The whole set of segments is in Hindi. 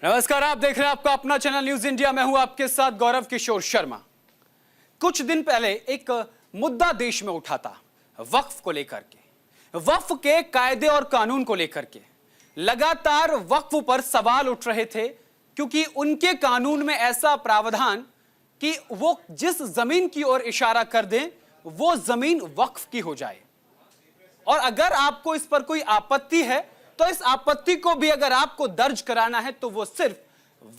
नमस्कार, आप देख रहे हैं आपका अपना चैनल न्यूज इंडिया। मैं हूं आपके साथ गौरव किशोर शर्मा। कुछ दिन पहले एक मुद्दा देश में उठा था वक्फ को लेकर के, वक्फ के कायदे और कानून को लेकर के। लगातार वक्फ पर सवाल उठ रहे थे क्योंकि उनके कानून में ऐसा प्रावधान कि वो जिस जमीन की ओर इशारा कर दें वो जमीन वक्फ की हो जाए, और अगर आपको इस पर कोई आपत्ति है तो इस आपत्ति को भी अगर आपको दर्ज कराना है तो वो सिर्फ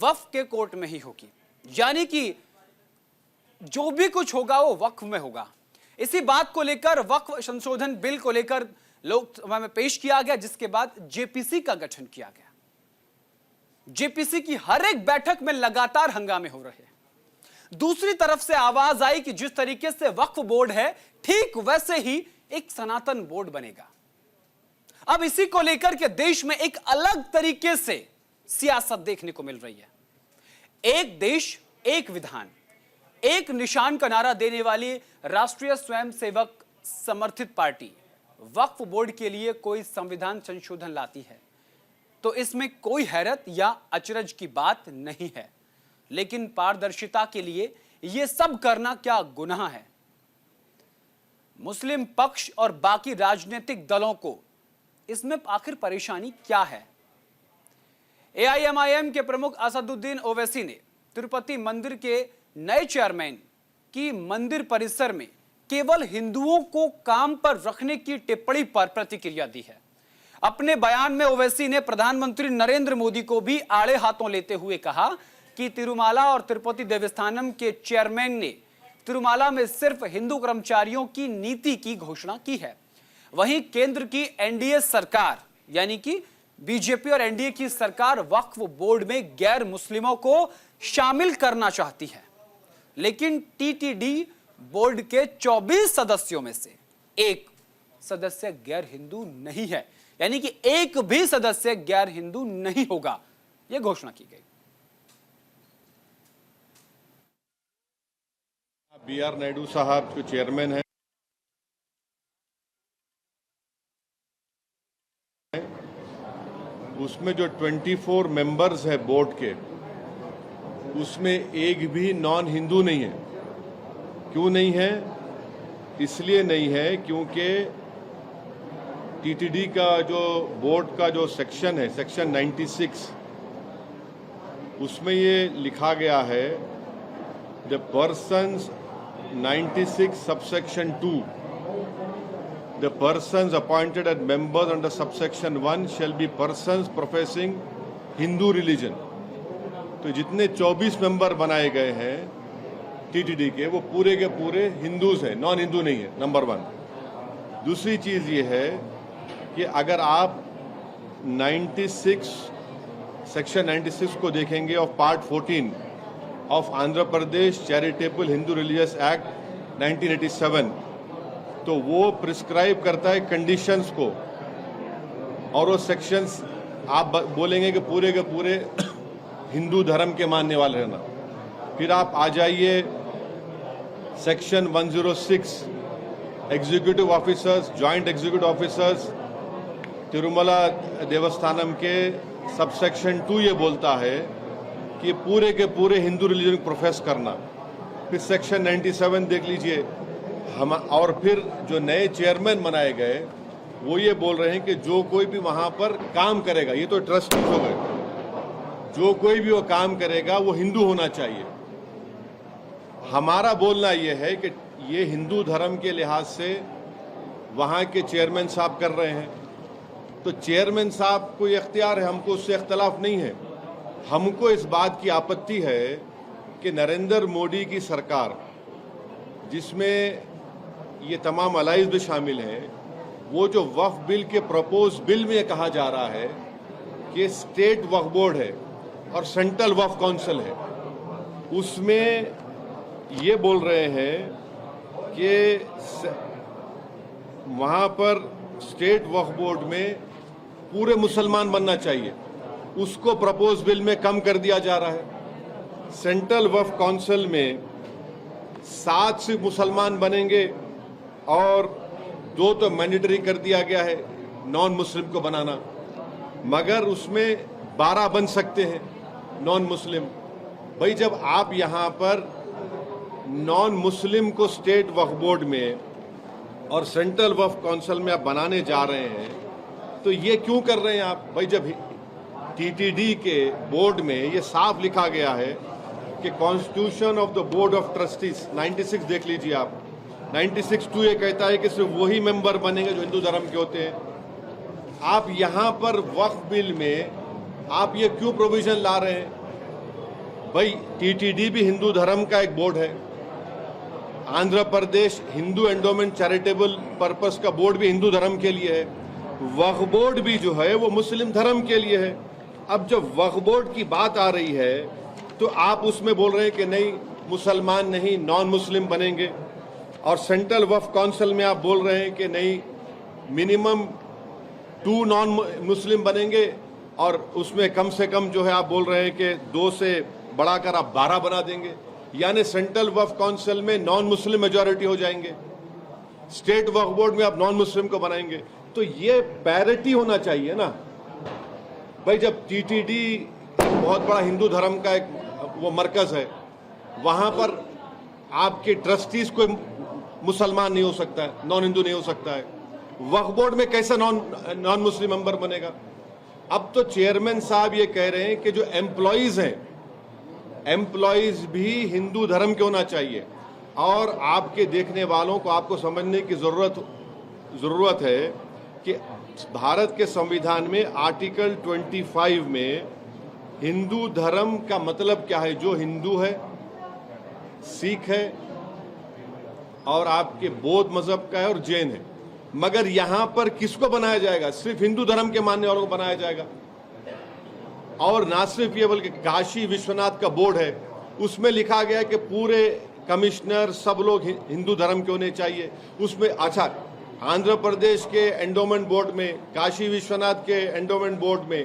वक्फ के कोर्ट में ही होगी, यानी कि जो भी कुछ होगा वो वक्फ में होगा। इसी बात को लेकर वक्फ संशोधन बिल को लेकर लोकसभा में पेश किया गया, जिसके बाद जेपीसी का गठन किया गया। जेपीसी की हर एक बैठक में लगातार हंगामे हो रहे हैं। दूसरी तरफ से आवाज आई कि जिस तरीके से वक्फ बोर्ड है ठीक वैसे ही एक सनातन बोर्ड बनेगा। अब इसी को लेकर के देश में एक अलग तरीके से सियासत देखने को मिल रही है। एक देश एक विधान, एक निशान का नारा देने वाली राष्ट्रीय स्वयंसेवक समर्थित पार्टी वक्फ बोर्ड के लिए कोई संविधान संशोधन लाती है तो इसमें कोई हैरत या अचरज की बात नहीं है, लेकिन पारदर्शिता के लिए यह सब करना क्या गुनाह है? मुस्लिम पक्ष और बाकी राजनीतिक दलों को इसमें आखिर परेशानी क्या है? एआईएमआईएम के प्रमुख असदुद्दीन ओवैसी ने तिरुपति मंदिर के नए चेयरमैन की मंदिर परिसर में केवल हिंदुओं को काम पर रखने की टिप्पणी पर प्रतिक्रिया दी है। अपने बयान में ओवैसी ने प्रधानमंत्री नरेंद्र मोदी को भी आड़े हाथों लेते हुए कहा कि तिरुमाला और तिरुपति देवस्थानम के चेयरमैन ने तिरुमाला में सिर्फ हिंदू कर्मचारियों की नीति की घोषणा की है। वहीं केंद्र की एनडीए सरकार यानी कि बीजेपी और एनडीए की सरकार वक्फ बोर्ड में गैर मुस्लिमों को शामिल करना चाहती है, लेकिन टीटीडी बोर्ड के 24 सदस्यों में से एक सदस्य गैर हिंदू नहीं है, यानी कि एक भी सदस्य गैर हिंदू नहीं होगा, यह घोषणा की गई। BR नायडू साहब जो चेयरमैन हैं, उसमें जो 24 मेंबर्स है बोर्ड के, उसमें एक भी नॉन हिंदू नहीं है। क्यों नहीं है? इसलिए नहीं है क्योंकि टीटीडी का जो बोर्ड का जो सेक्शन है, सेक्शन 96, उसमें ये लिखा गया है the persons 96 subsection 2 the persons appointed as members under subsection 1 shall be persons professing Hindu religion। तो जितने 24 मेंबर बनाए गए हैं टीटीडी के, वो पूरे के पूरे हिंदूज हैं, नॉन हिंदू नहीं है, नंबर 1। दूसरी चीज ये है कि अगर आप 96 सेक्शन 96 को देखेंगे of part 14 of Andhra Pradesh charitable Hindu religious act 1987, तो वो प्रिस्क्राइब करता है कंडीशंस को, और वो सेक्शंस आप बोलेंगे कि पूरे के पूरे हिंदू धर्म के मानने वाले रहना। फिर आप आ जाइए section 106 executive officers, joint executive officers Tirumala Devasthanam के, सबसेक्शन 2 ये बोलता है कि पूरे के पूरे हिंदू रिलीजन प्रोफेस करना। फिर सेक्शन 97 देख लीजिए हम, और फिर जो नए चेयरमैन बनाए गए वो ये बोल रहे हैं कि जो कोई भी वहां पर काम करेगा, ये तो ट्रस्टी हो गए, जो कोई भी वो काम करेगा वो हिंदू होना चाहिए। हमारा बोलना ये है कि ये हिंदू धर्म के लिहाज से वहां के चेयरमैन साहब कर रहे हैं, तो चेयरमैन साहब को ये इख्तियार है, हमको उससे इख्तलाफ नहीं है। हमको इस बात की आपत्ति है कि नरेंद्र मोदी की सरकार, जिसमें ये तमाम अलाइज भी शामिल हैं, वो जो वक्फ बिल के प्रपोज बिल में कहा जा रहा है कि स्टेट वक्फ बोर्ड है और सेंट्रल वक्फ काउंसिल है, उसमें ये बोल रहे हैं कि वहाँ पर स्टेट वक्फ बोर्ड में पूरे मुसलमान बनना चाहिए, उसको प्रपोज बिल में कम कर दिया जा रहा है। सेंट्रल वक्फ काउंसिल में 7 सिर्फ मुसलमान बनेंगे और 2 तो मैंडेटरी कर दिया गया है नॉन मुस्लिम को बनाना, मगर उसमें 12 बन सकते हैं। Non Muslim. भाई जब आप यहाँ पर नॉन मुस्लिम को स्टेट वक्फ बोर्ड में और सेंट्रल वक्फ काउंसिल में आप बनाने जा रहे हैं तो ये क्यों कर रहे हैं आप? भाई जब टीटीडी के बोर्ड में ये साफ लिखा गया है कि constitution of the board of trustees 96 देख लीजिए आप, 96(2) ये कहता है कि सिर्फ वही मेंबर बनेंगे जो हिंदू धर्म के होते हैं। आप यहाँ पर वक्फ बिल में आप ये क्यों प्रोविजन ला रहे हैं? भाई टीटीडी भी हिंदू धर्म का एक बोर्ड है, Andhra Pradesh Hindu endowment charitable purpose का बोर्ड भी हिंदू धर्म के लिए है, वक्फ बोर्ड भी जो है वो मुस्लिम धर्म के लिए है। अब जब वक्फ बोर्ड की बात आ रही है तो आप उसमें बोल रहे हैं कि नहीं मुसलमान नहीं नॉन मुस्लिम बनेंगे, और सेंट्रल वक्फ काउंसिल में आप बोल रहे हैं कि नहीं मिनिमम 2 नॉन मुस्लिम बनेंगे, और उसमें कम से कम जो है आप बोल रहे हैं कि 2 से बढ़ाकर आप 12 बना देंगे, यानी सेंट्रल वक्फ काउंसिल में नॉन मुस्लिम मेजॉरिटी हो जाएंगे, स्टेट वक्फ बोर्ड में आप नॉन मुस्लिम को बनाएंगे। तो ये पैरिटी होना चाहिए ना भाई। जब टीटीडी बहुत बड़ा हिंदू धर्म का एक वो मरकज है, वहां पर आपके ट्रस्टीज कोई मुसलमान नहीं हो सकता है, नॉन हिंदू नहीं हो सकता है, वक्फ बोर्ड में कैसे नॉन मुस्लिम मेंबर बनेगा? अब तो चेयरमैन साहब ये कह रहे हैं कि जो एम्प्लॉइज हैं, एम्प्लॉइज भी हिंदू धर्म के होना चाहिए। और आपके देखने वालों को आपको समझने की जरूरत है कि भारत के संविधान में आर्टिकल 25 में हिंदू धर्म का मतलब क्या है? जो हिंदू है, सिख है और आपके बौद्ध मजहब का है और जैन है। मगर यहां पर किसको बनाया जाएगा? सिर्फ हिंदू धर्म के मानने वालों को बनाया जाएगा। और ना सिर्फ ये बल्कि काशी विश्वनाथ का बोर्ड है, उसमें लिखा गया है कि पूरे कमिश्नर सब लोग हिंदू धर्म के होने चाहिए। उसमें अच्छा आंध्र प्रदेश के एंडोमेंट बोर्ड में, काशी विश्वनाथ के एंडोमेंट बोर्ड में,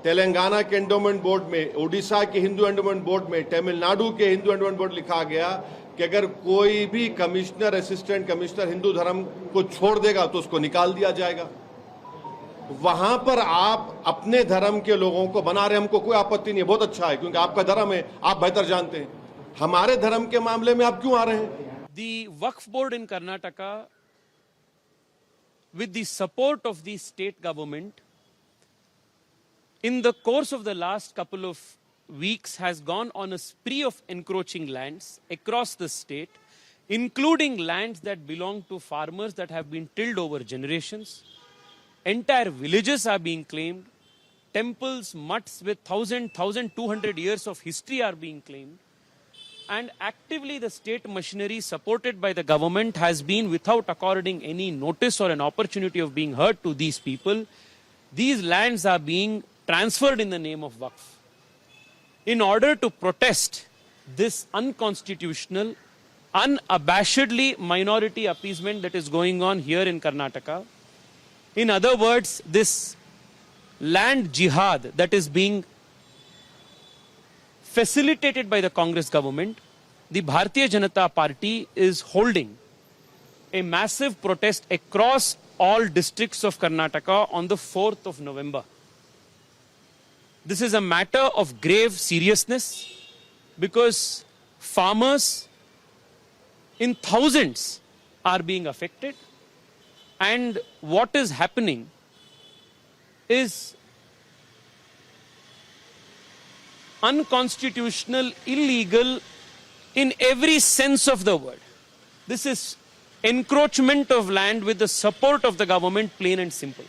तेलंगाना के एंडोमेंट बोर्ड में, उड़ीसा के हिंदू एंडोमेंट बोर्ड में, तमिलनाडु के हिंदू एंडोमेंट बोर्ड लिखा गया कि अगर कोई भी कमिश्नर, असिस्टेंट कमिश्नर हिंदू धर्म को छोड़ देगा तो उसको निकाल दिया जाएगा। वहां पर आप अपने धर्म के लोगों को बना रहे, हमको कोई आपत्ति नहीं है, बहुत अच्छा है, क्योंकि आपका धर्म है, आप बेहतर जानते हैं। हमारे धर्म के मामले में आप क्यों आ रहे हैं? The Waqf Board in Karnataka, with the support of the state government, in the course of the last couple of weeks has gone on a spree of encroaching lands across the state, including lands that belong to farmers that have been tilled over generations. Entire villages are being claimed. Temples, mutts with 1,200 years of history are being claimed. And actively the state machinery supported by the government has been, without according any notice or an opportunity of being heard to these people, these lands are being transferred in the name of Waqf. In order to protest this unconstitutional, unabashedly minority appeasement that is going on here in Karnataka, in other words, this land jihad that is being facilitated by the Congress government, the Bharatiya Janata Party is holding a massive protest across all districts of Karnataka on the 4th of November. This is a matter of grave seriousness because farmers in thousands are being affected, and what is happening is unconstitutional, illegal in every sense of the word. This is encroachment of land with the support of the government, plain and simple.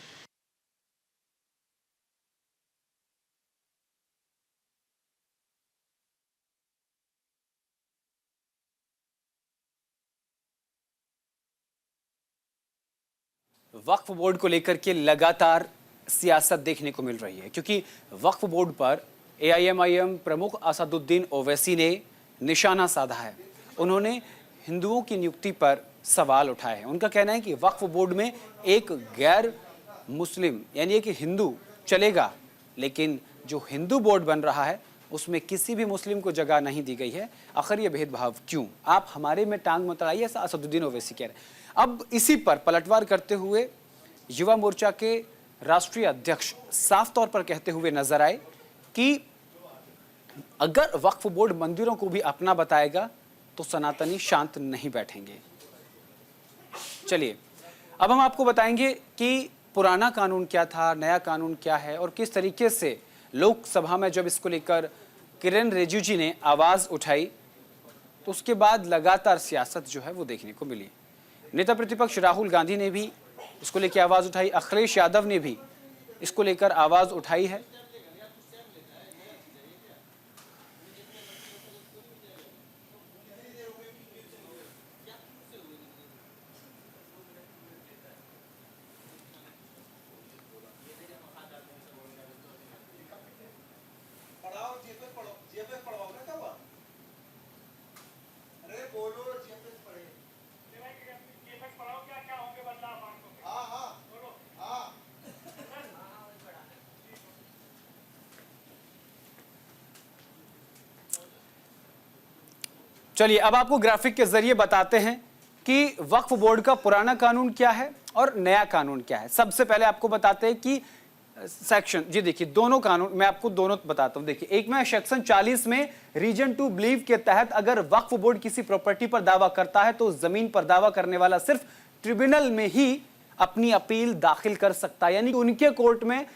Waqf board को लेकर के लगातार सियासत देखने को मिल रही है, क्योंकि वक्फ बोर्ड पर एआईएमआईएम प्रमुख असदुद्दीन ओवैसी ने निशाना साधा है। उन्होंने हिंदुओं की नियुक्ति पर सवाल उठाए हैं। उनका कहना है कि वक्फ बोर्ड में एक गैर मुस्लिम यानी एक हिंदू चलेगा, लेकिन जो हिंदू बोर्ड बन रहा है उसमें किसी भी मुस्लिम को जगह नहीं दी गई है। आखिर ये भेदभाव क्यों? आप हमारे में टांग मत अड़ाइए, ऐसा असदुद्दीन ओवैसी कह रहे हैं। अब इसी पर पलटवार करते हुए युवा मोर्चा के राष्ट्रीय अध्यक्ष साफ तौर पर कहते हुए नजर आए कि अगर वक्फ बोर्ड मंदिरों को भी अपना बताएगा तो सनातनी शांत नहीं बैठेंगे। चलिए अब हम आपको बताएंगे कि पुराना कानून क्या था, नया कानून क्या है और किस तरीके से लोकसभा में जब इसको लेकर किरेन रिजिजू जी ने आवाज उठाई तो उसके बाद लगातार सियासत जो है वो देखने को मिली। नेता प्रतिपक्ष राहुल गांधी ने भी इसको लेकर आवाज उठाई, अखिलेश यादव ने भी इसको लेकर आवाज उठाई है। चलिए अब आपको ग्राफिक के जरिए बताते हैं कि वक्फ बोर्ड का पुराना कानून क्या है और नया कानून क्या है। सबसे पहले आपको बताते हैं कि सेक्शन, जी देखिए दोनों कानून मैं आपको दोनों बताता हूं। देखिए एक में सेक्शन 40 में रीजन टू बिलीव के तहत अगर वक्फ बोर्ड किसी प्रॉपर्टी पर दावा करता है तो जमीन पर दावा करने वाला सिर्फ ट्रिब्यूनल में ही अपनी अपील दाखिल कर सकता है, यानी कि उनके कोर्ट में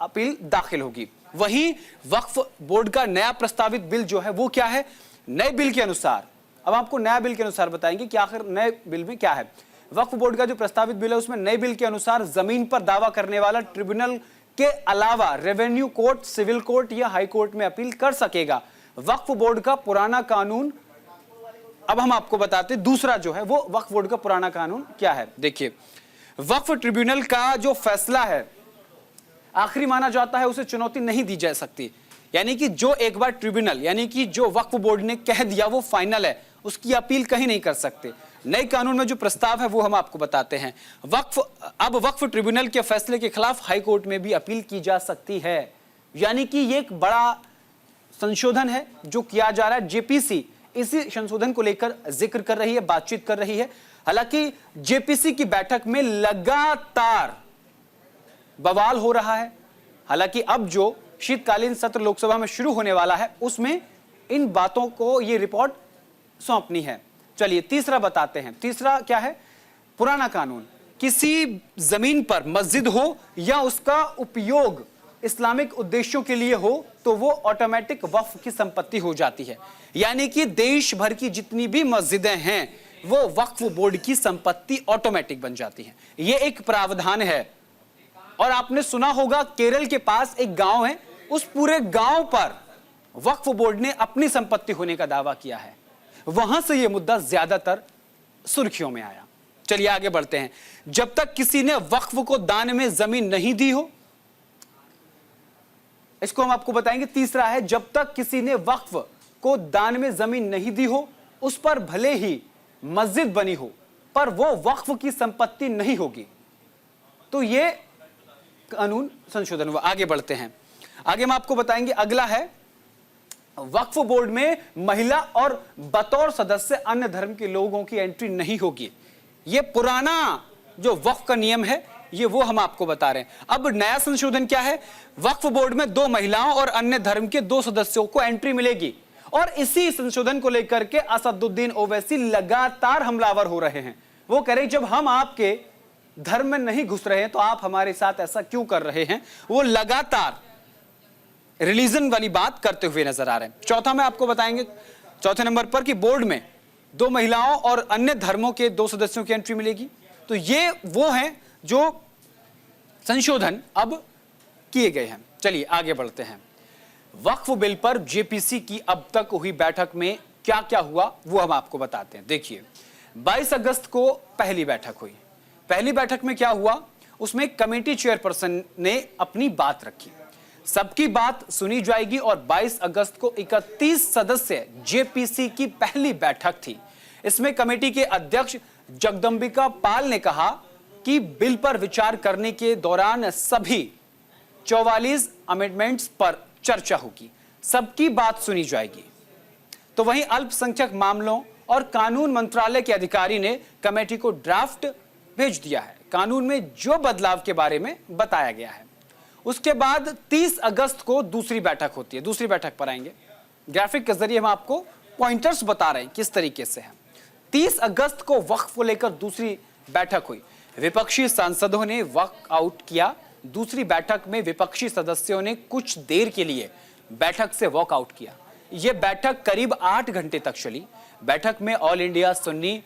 अपील दाखिल होगी। वहीं वक्फ बोर्ड का नया प्रस्तावित बिल जो है वो क्या है, नए बिल के अनुसार, अब आपको नया बिल के अनुसार बताएंगे कि आखिर नए बिल में क्या है। वक्फ बोर्ड का जो प्रस्तावित बिल है उसमें नए बिल के अनुसार जमीन पर दावा करने वाला ट्रिब्यूनल के अलावा रेवेन्यू कोर्ट, सिविल कोर्ट या हाई कोर्ट में अपील कर सकेगा। वक्फ बोर्ड का पुराना कानून, अब हम आपको बताते हैं दूसरा जो है वो वक्फ बोर्ड का पुराना कानून क्या है। देखिए वक्फ ट्रिब्यूनल का जो फैसला है आखिरी माना जाता है, उसे चुनौती नहीं दी जा सकती, यानी कि जो एक बार ट्रिब्यूनल यानी कि जो वक्फ बोर्ड ने कह दिया वो फाइनल है, उसकी अपील कहीं नहीं कर सकते। नए कानून में जो प्रस्ताव है वो हम आपको बताते हैं। अब वक्फ ट्रिब्यूनल के फैसले के खिलाफ हाई कोर्ट में भी अपील की जा सकती है, यानी कि ये एक बड़ा संशोधन है जो किया जा रहा है। जेपीसी इसी संशोधन को लेकर जिक्र कर रही है, बातचीत कर रही है। हालांकि जेपीसी की बैठक में लगातार बवाल हो रहा है। हालांकि अब जो शीतकालीन सत्र लोकसभा में शुरू होने वाला है उसमें इन बातों को ये रिपोर्ट सौंपनी है। चलिए तीसरा बताते हैं। तीसरा क्या है, पुराना कानून, किसी जमीन पर मस्जिद हो या उसका उपयोग इस्लामिक उद्देश्यों के लिए हो तो वो ऑटोमेटिक वक्फ की संपत्ति हो जाती है, यानी कि देश भर की जितनी भी मस्जिदें हैं वो वक्फ बोर्ड की संपत्ति ऑटोमेटिक बन जाती हैं। ये एक प्रावधान है। और आपने सुना होगा केरल के पास एक गांव है, उस पूरे गांव पर वक्फ बोर्ड ने अपनी संपत्ति होने का दावा किया है। वहां से यह मुद्दा ज्यादातर सुर्खियों में आया। चलिए आगे बढ़ते हैं। जब तक किसी ने वक्फ को दान में जमीन नहीं दी हो, इसको हम आपको बताएंगे। तीसरा है, जब तक किसी ने वक्फ को दान में जमीन नहीं दी हो, उस पर भले ही मस्जिद बनी हो पर वो वक्फ की संपत्ति नहीं होगी। तो ये कानून संशोधन हुआ। आगे बढ़ते हैं। आगे हम आपको बताएंगे, अगला है वक्फ बोर्ड में महिला और बतौर सदस्य अन्य धर्म के लोगों की एंट्री नहीं होगी। ये पुराना जो वक्फ का नियम है ये वो हम आपको बता रहे हैं। अब नया संशोधन क्या है, वक्फ बोर्ड में 2 महिलाओं और अन्य धर्म के 2 सदस्यों को एंट्री मिलेगी। और इसी संशोधन को लेकर के असदुद्दीन ओवैसी लगातार हमलावर हो रहे हैं। वो कह रहे जब हम आपके धर्म में नहीं घुस रहे हैं तो आप हमारे साथ ऐसा क्यों कर रहे हैं। वो लगातार रिलीजन वाली बात करते हुए नजर आ रहे हैं। चौथा में आपको बताएंगे, चौथे नंबर पर कि बोर्ड में 2 महिलाओं और अन्य धर्मों के 2 सदस्यों की एंट्री मिलेगी। तो ये वो हैं जो संशोधन अब किए गए हैं। चलिए आगे बढ़ते हैं। वक्फ बिल पर जेपीसी की अब तक हुई बैठक में क्या क्या हुआ वो हम आपको बताते हैं। देखिए 22 अगस्त को पहली बैठक हुई। पहली बैठक में क्या हुआ, उसमें कमेटी चेयरपर्सन ने अपनी बात रखी। सबकी बात सुनी जाएगी और 22 अगस्त को 31 सदस्य जेपीसी की पहली बैठक थी। इसमें कमेटी के अध्यक्ष जगदंबिका पाल ने कहा कि बिल पर विचार करने के दौरान सभी 44 अमेंडमेंट्स पर चर्चा होगी, सबकी बात सुनी जाएगी। तो वहीं अल्पसंख्यक मामलों और कानून मंत्रालय के अधिकारी ने कमेटी को ड्राफ्ट भेज दिया है। कानून में जो बदलाव के बारे में बताया गया है। उसके बाद 30 अगस्त को दूसरी बैठक होती है। दूसरी बैठक पर आएंगे। ग्राफिक के जरिए हम आपको पॉइंटर्स बता रहे हैं किस तरीके से है। 30 अगस्त को वक्फ को लेकर दूसरी बैठक हुई, विपक्षी सांसदों ने वॉकआउट किया। दूसरी बैठक में विपक्षी सदस्यों ने कुछ देर के लिए बैठक से वॉकआउट किया। यह बैठक करीब 8 घंटे तक चली। बैठक में ऑल इंडिया सुन्नी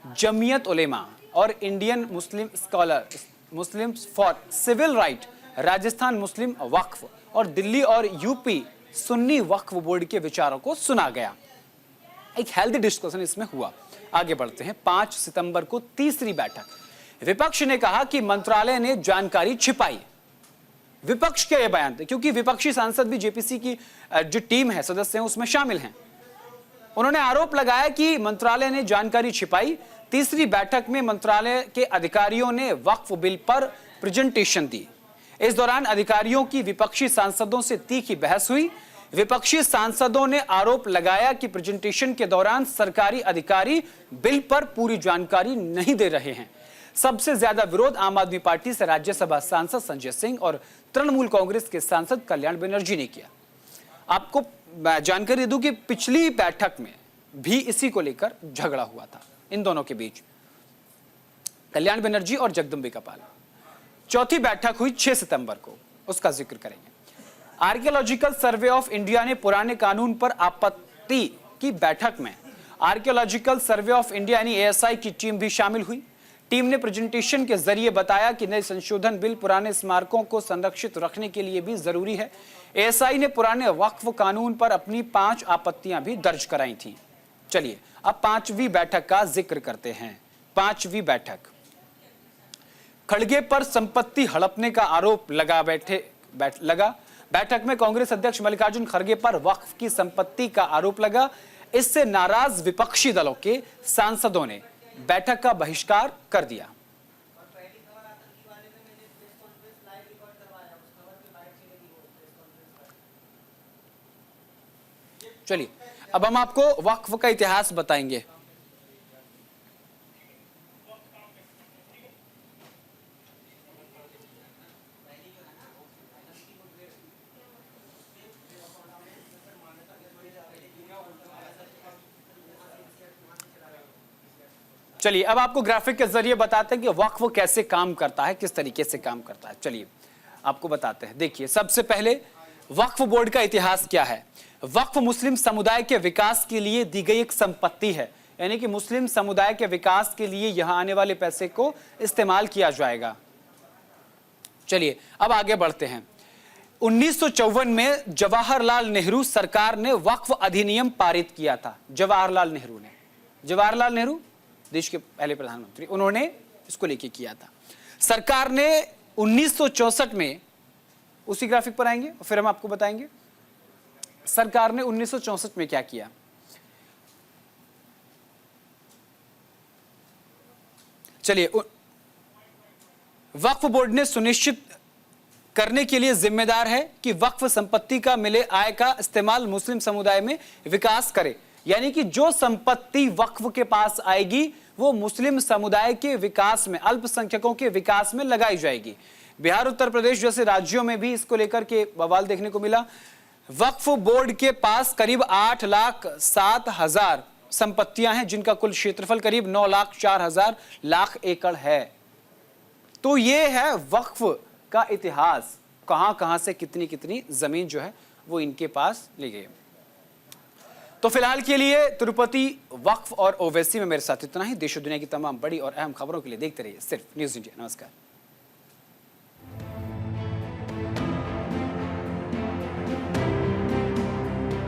जमीयत उलेमा और Indian Muslim scholar Muslim for civil right, Rajasthan Muslim Waqf और दिल्ली और यूपी सुन्नी वक्फ बोर्ड के विचारों को सुना गया। एक हेल्दी डिस्कशन इसमें हुआ। आगे बढ़ते हैं। 5 सितंबर को तीसरी बैठक, विपक्ष ने कहा कि मंत्रालय ने जानकारी छिपाई। विपक्ष के ये बयान थे, क्योंकि विपक्षी सांसद भी जेपीसी की जो टीम है, सदस्य हैं, उसमें शामिल हैं। उन्होंने आरोप लगाया कि मंत्रालय ने जानकारी छिपाई। तीसरी बैठक में मंत्रालय के अधिकारियों ने वक्फ बिल पर प्रेजेंटेशन दी। इस दौरान अधिकारियों की विपक्षी सांसदों से तीखी बहस हुई। विपक्षी सांसदों ने आरोप लगाया कि प्रेजेंटेशन के दौरान सरकारी अधिकारी बिल पर पूरी जानकारी नहीं दे रहे हैं। सबसे ज्यादा विरोध आम आदमी पार्टी से राज्यसभा सांसद संजय सिंह और तृणमूल कांग्रेस के सांसद कल्याण बनर्जी ने किया। आपको जानकारी दूं कि पिछली बैठक में भी इसी को लेकर झगड़ा हुआ था इन दोनों के बीच, कल्याण बनर्जी और जगदम्बिका पाल। चौथी बैठक हुई 6 सितंबर को, उसका जिक्र करेंगे। आर्कियोलॉजिकल सर्वे ऑफ इंडिया ने पुराने कानून पर आपत्ति की बैठक में आर्कियोलॉजिकल सर्वे ऑफ इंडिया यानी एएसआई की टीम भी शामिल हुई। टीम ने प्रेजेंटेशन के जरिए बताया कि नए संशोधन बिल पुराने स्मारकों को संरक्षित रखने के लिए भी जरूरी है। एएसआई ने पुराने वक्फ कानून पर अपनी 5 आपत्तियां भी दर्ज कराई थी। चलिए अब 5वीं बैठक का जिक्र करते हैं। 5वीं बैठक, खड़गे पर संपत्ति हड़पने का आरोप लगा। बैठक में कांग्रेस अध्यक्ष मल्लिकार्जुन खड़गे पर वक्फ की संपत्ति का आरोप लगा। इससे नाराज विपक्षी दलों के सांसदों ने बैठक का बहिष्कार कर दिया। चलिए अब हम आपको वक्फ का इतिहास बताएंगे। चलिए अब आपको ग्राफिक के जरिए बताते हैं कि वक्फ कैसे काम करता है, किस तरीके से काम करता है। चलिए आपको बताते हैं। देखिए सबसे पहले वक्फ बोर्ड का इतिहास क्या है। वक्फ मुस्लिम समुदाय के विकास के लिए दी गई एक संपत्ति है, यानी कि मुस्लिम समुदाय के विकास के लिए यहां आने वाले पैसे को इस्तेमाल किया जाएगा। चलिए अब आगे बढ़ते हैं। 1954 में जवाहरलाल नेहरू सरकार ने वक्फ अधिनियम पारित किया था। जवाहरलाल नेहरू देश के पहले प्रधानमंत्री, उन्होंने इसको लेके किया था। सरकार ने 1964 में, उसी ग्राफिक पर आएंगे और फिर हम आपको बताएंगे सरकार ने 1964 में क्या किया। चलिए, वक्फ बोर्ड ने सुनिश्चित करने के लिए जिम्मेदार है कि वक्फ संपत्ति का मिले आय का इस्तेमाल मुस्लिम समुदाय में विकास करे, यानी कि जो संपत्ति वक्फ के पास आएगी वो मुस्लिम समुदाय के विकास में, अल्पसंख्यकों के विकास में लगाई जाएगी। बिहार, उत्तर प्रदेश जैसे राज्यों में भी इसको लेकर के बवाल देखने को मिला। वक्फ बोर्ड के पास करीब 8,07,000 संपत्तियां हैं, जिनका कुल क्षेत्रफल करीब 9,04,000 एकड़ है। तो ये है वक्फ का इतिहास, कहां से कितनी कितनी जमीन जो है वो इनके पास ली गई। तो फिलहाल के लिए तिरुपति वक्फ और ओवैसी में मेरे साथ इतना ही। देश और दुनिया की तमाम बड़ी और अहम खबरों के लिए देखते रहिए सिर्फ न्यूज़ इंडिया। नमस्कार।